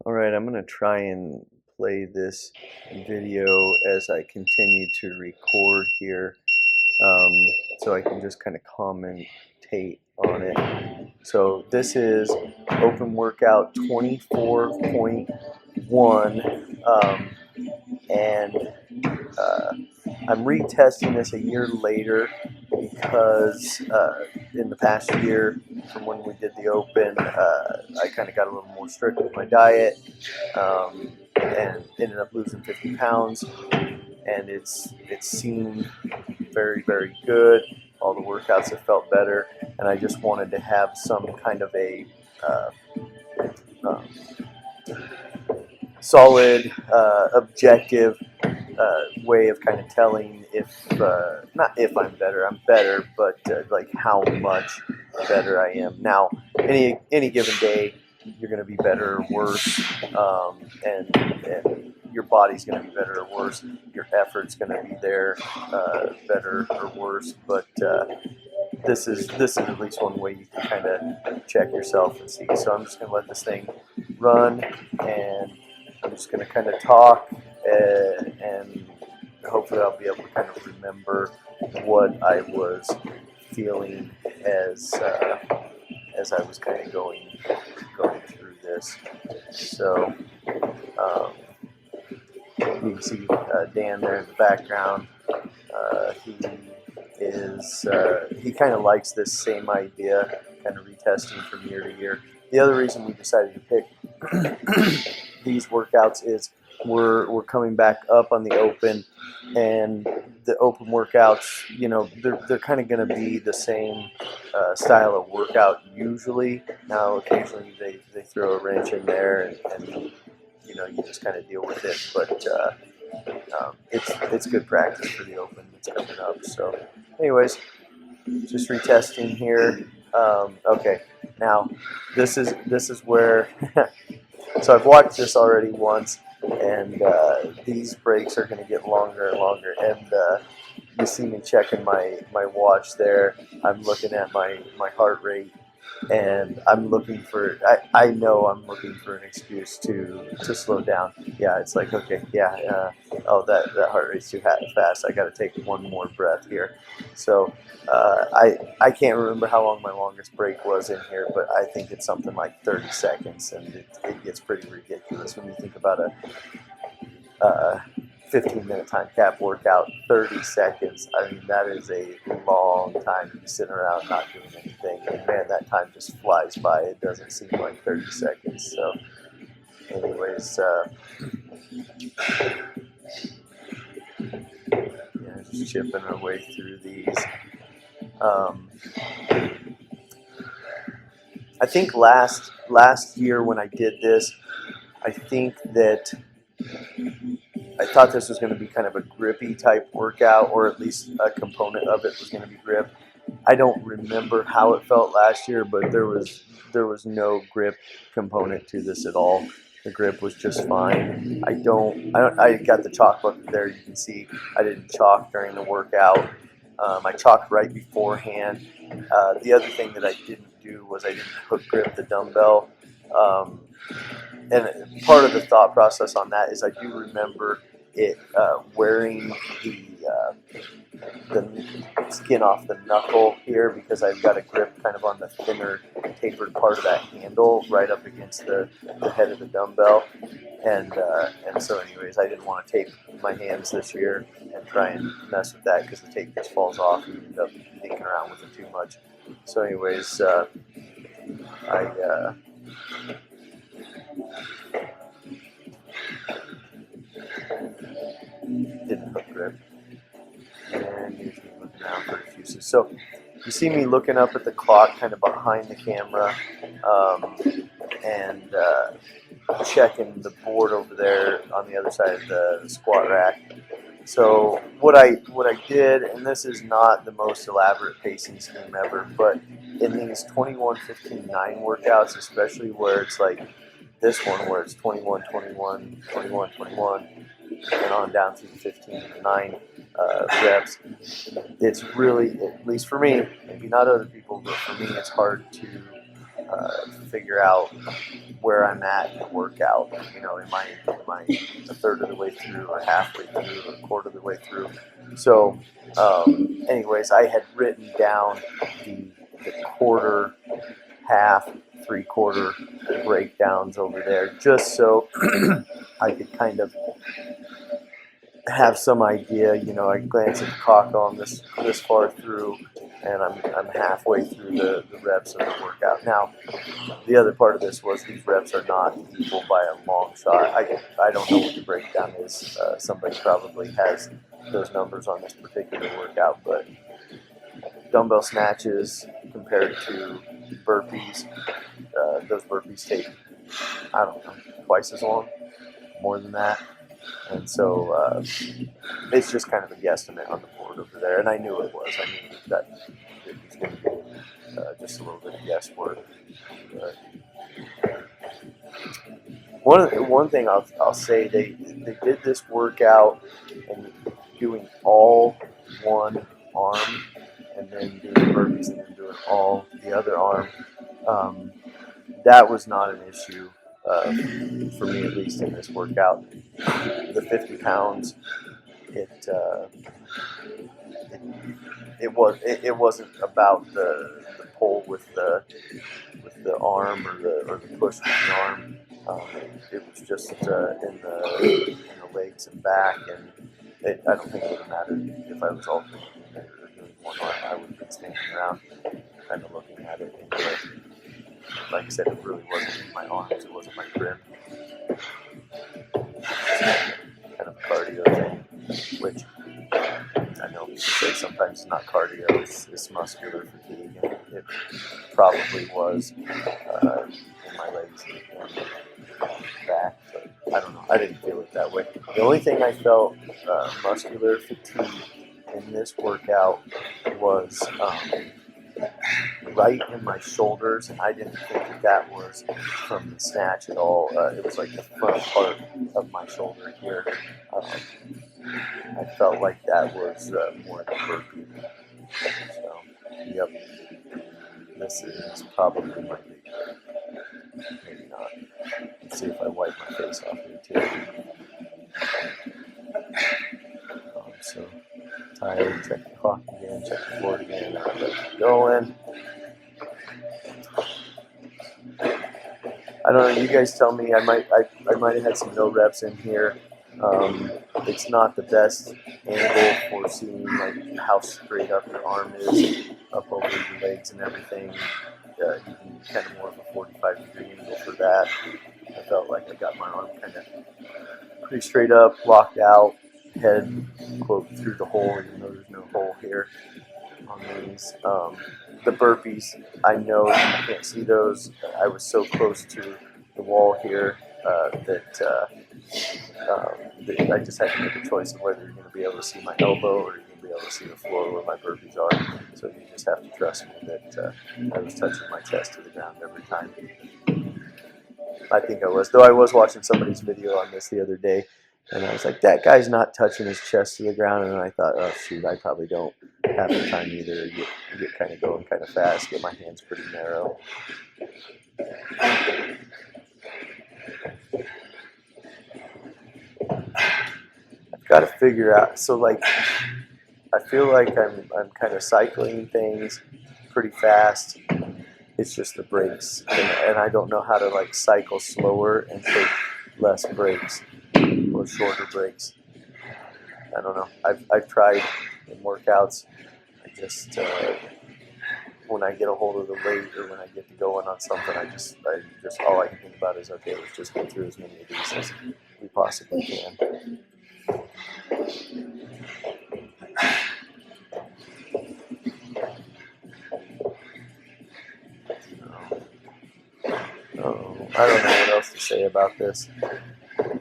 All right, I'm going to try and play this video as I continue to record here, so I can just kind of commentate on it. So this is open workout 24.1, and uh, I'm retesting this a year later because in the past year, from when we did the open, I kind of got a little more strict with my diet, and ended up losing 50 pounds. And it seemed very good. All the workouts have felt better, and I just wanted to have some kind of a uh, um, solid, objective way of kind of telling if not if I'm better, but like how much better I am. Now, any given day, you're going to be better or worse, and your body's going to be better or worse. Your effort's going to be there, better or worse. But this is at least one way you can kind of check yourself and see. So I'm just going to let this thing run, and I'm just going to kind of talk, and hopefully I'll be able to kind of remember what I was feeling as I was kind of going through this. So you can see Dan there in the background. He kind of likes this same idea, kind of retesting from year to year. The other reason we decided to pick these workouts is we're coming back up on the open, and the open workouts, they're kind of going to be the same style of workout usually. Now, occasionally they throw a wrench in there, and you just kind of deal with it. But it's good practice for the open that's coming up. So, anyways, just retesting here. Okay, now this is where. So I've watched this already once, and these breaks are going to get longer and longer. And you see me checking my watch there. I'm looking at my heart rate, and I'm looking for. I know I'm looking for an excuse to slow down. Yeah, it's like, okay, yeah. Oh, that heart rate's too fast. I got to take one more breath here. So I can't remember how long my longest break was in here, but I think it's something like 30 seconds, and it gets pretty ridiculous when you think about a 15-minute time cap workout. 30 seconds. I mean, that is a long time to be sitting around not doing anything. And man, that time just flies by. It doesn't seem like 30 seconds. So, anyways, just chipping our way through these. I think last year when I did this, I think that I thought this was going to be kind of a grippy type workout, or at least a component of it was going to be grip. I don't remember how it felt last year, but there was no grip component to this at all. The grip was just fine. I got the chalk bucket there. You can see I didn't chalk during the workout. I chalked right beforehand. The other thing that I didn't do was I didn't hook grip the dumbbell. And part of the thought process on that is I do remember it wearing the skin off the knuckle here, because I've got a grip kind of on the thinner tapered part of that handle right up against the head of the dumbbell. And so anyways, I didn't want to tape my hands this year and try and mess with that, because the tape just falls off and you end up dinking around with it too much. So anyways, I didn't hook grip, and usually looking around for excuses. So you see me looking up at the clock kind of behind the camera, and checking the board over there on the other side of the squat rack. So what I did, and this is not the most elaborate pacing scheme ever, but in these 21, 15, 9 workouts, especially where it's like this one where it's 21, 21, 21, 21, and on down through the 15 to 9 reps, it's really, at least for me, maybe not other people, but for me, it's hard to figure out where I'm at in the workout. Am I a third of the way through, or halfway through, or a quarter of the way through? So, anyways, I had written down the quarter, half, three-quarter breakdowns over there, just so I could kind of have some idea. I glance at the clock on this far through, and I'm halfway through the reps of the workout. Now, the other part of this was these reps are not equal by a long shot. I don't know what the breakdown is. Somebody probably has those numbers on this particular workout, but dumbbell snatches compared to burpees, those burpees take, I don't know, twice as long, more than that. And so it's just kind of a guesstimate on the board over there. And I knew it was. I knew that it was going to be just a little bit of guesswork. One thing I'll say, they did this workout and doing all one arm, and then doing burpees, and then doing all the other arm. That was not an issue for me, at least in this workout. The 50 pounds, it wasn't about the pull with the arm, or the push with the arm. It was just in the legs and back, and I don't think it would have mattered if I was alternating or doing one arm. I would have been standing around, kind of looking at it. And, like I said, it really wasn't in my arms. It wasn't my grip. Kind of a cardio thing, which I know people say sometimes it's not cardio, it's muscular fatigue, and it probably was in my legs and back, but I don't know. I didn't feel it that way. The only thing I felt muscular fatigue in this workout was right in my shoulders, and I didn't think that was from the snatch at all. It was like the front part of my shoulder here. I felt like that was more of a burpee. So, yep, this is probably my big hurt. Maybe not. Let's see if I wipe my face off here too. So tired, check the clock again, check the board again, keep going. I don't know, you guys tell me. I might have had some no reps in here. It's not the best angle for seeing like how straight up your arm is up over your legs and everything. You can kind of more of a 45-degree angle for that. I felt like I got my arm kind of pretty straight up, locked out, head quote through the hole, even though there's no hole here on these. The burpees, I know you can't see those. I was so close to the wall here that I just had to make a choice of whether you're going to be able to see my elbow or you're going to be able to see the floor where my burpees are. So you just have to trust me that I was touching my chest to the ground every time. I think I was, though I was watching somebody's video on this the other day, and I was like, that guy's not touching his chest to the ground. And I thought, oh shoot, I probably don't have the time either. Get kind of going kind of fast, get my hands pretty narrow. I've got to figure out, so like, I feel like I'm kind of cycling things pretty fast. It's just the brakes, and I don't know how to like cycle slower and take less breaks or shorter breaks. I don't know. I've tried in workouts. I just when I get a hold of the weight or when I get to going on something, I just all I can think about is, okay, let's just get through as many of these as we possibly can. I don't know what else to say about this.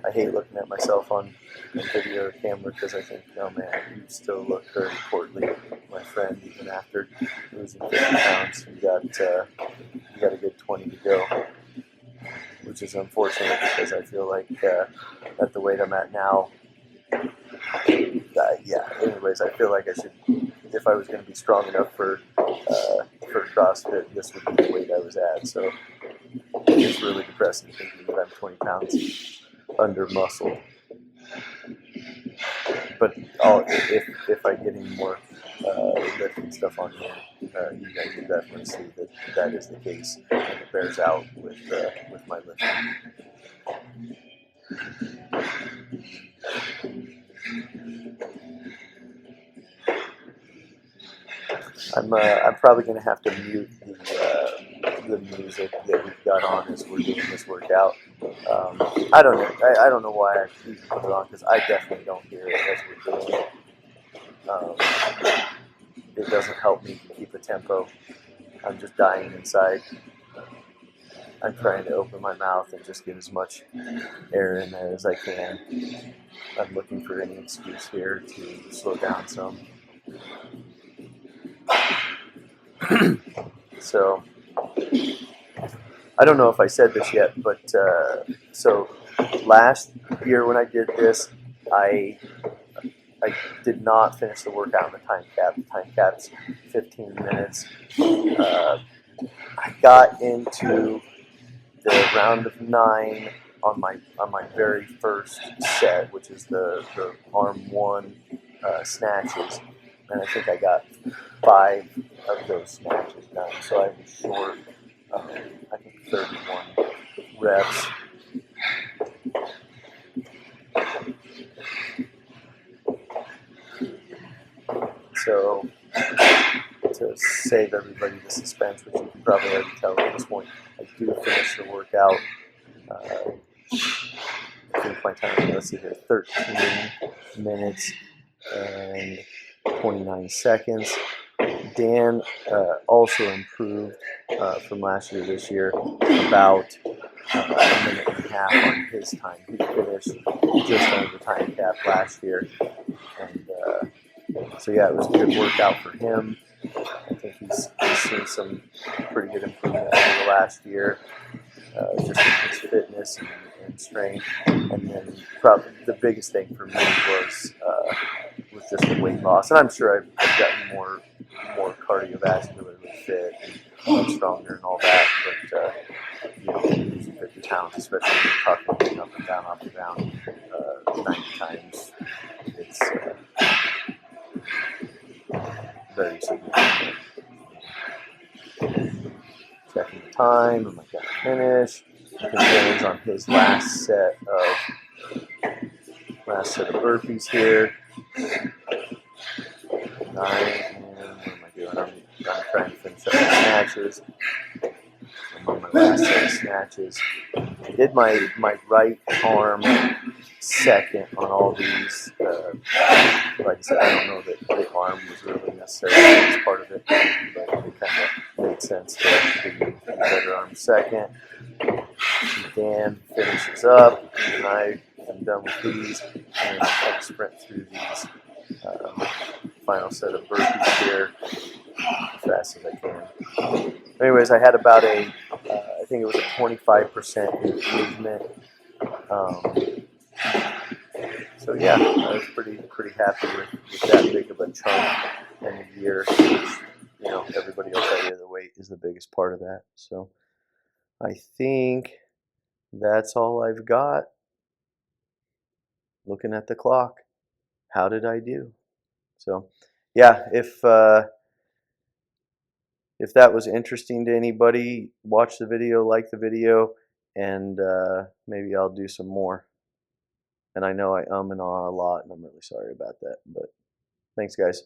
I hate looking at myself on a video or camera because I think, oh man, you still look very portly, my friend, even after losing 50 pounds. You got a good 20 to go, which is unfortunate because I feel like at the weight I'm at now, anyways, I feel like I should, if I was going to be strong enough for for CrossFit, this would be the weight I was at. So it's really depressing thinking that I'm 20 pounds under muscle. But if I get any more lifting stuff on here, you guys will definitely see that that is the case, and it bears out with my lifting. I'm probably going to have to mute the music that we've got on as we're doing this workout. I don't know. I don't know why I even put it on, because I definitely don't hear it as we're doing it. It doesn't help me to keep a tempo. I'm just dying inside. I'm trying to open my mouth and just get as much air in there as I can. I'm looking for any excuse here to slow down some. So, I don't know if I said this yet, but so last year when I did this, I did not finish the workout in the time cap. The time cap's 15 minutes. I got into the round of 9 on my very first set, which is the arm 1 snatches, and I think I got 5 of those snatches done. So I was short, I think 31 reps. So to save everybody the suspense, which you can probably already tell at this point, I do finish the workout. I think my time, let's see here, 13 minutes and 29 seconds. Dan also improved from last year to this year about a minute and a half on his time. He finished just under the time cap last year. And so yeah, it was a good workout for him. I think he's seen some pretty good improvement over the last year, just in his fitness and strength. And then probably the biggest thing for me was just the weight loss. And I'm sure I've gotten more cardiovascularly fit and stronger and all that. But you know, losing 50 pounds, especially when you're talking up and down, 90 times, it's very significant. Checking the time, am I going to finish? I think Dan's on his last set of burpees here. 9, and what am I doing? I'm trying to finish up the snatches. I'm on my last set of snatches. I did my right arm second on all these. Like I said, I don't know that the arm was really necessarily as part of it, but it kind of made sense to do the better arm second. Dan finishes up, and I am done with these, and I'll sprint through these final set of burpees here as fast as I can. Anyways, I had about I think it was a 25% improvement. So yeah, I was pretty happy with that big of a chunk in a year. You know, everybody will tell you the weight is the biggest part of that. So I think that's all I've got. Looking at the clock, how did I do? So yeah, if that was interesting to anybody, watch the video, like the video, and maybe I'll do some more. And I know I and ah a lot, and I'm really sorry about that. But thanks, guys.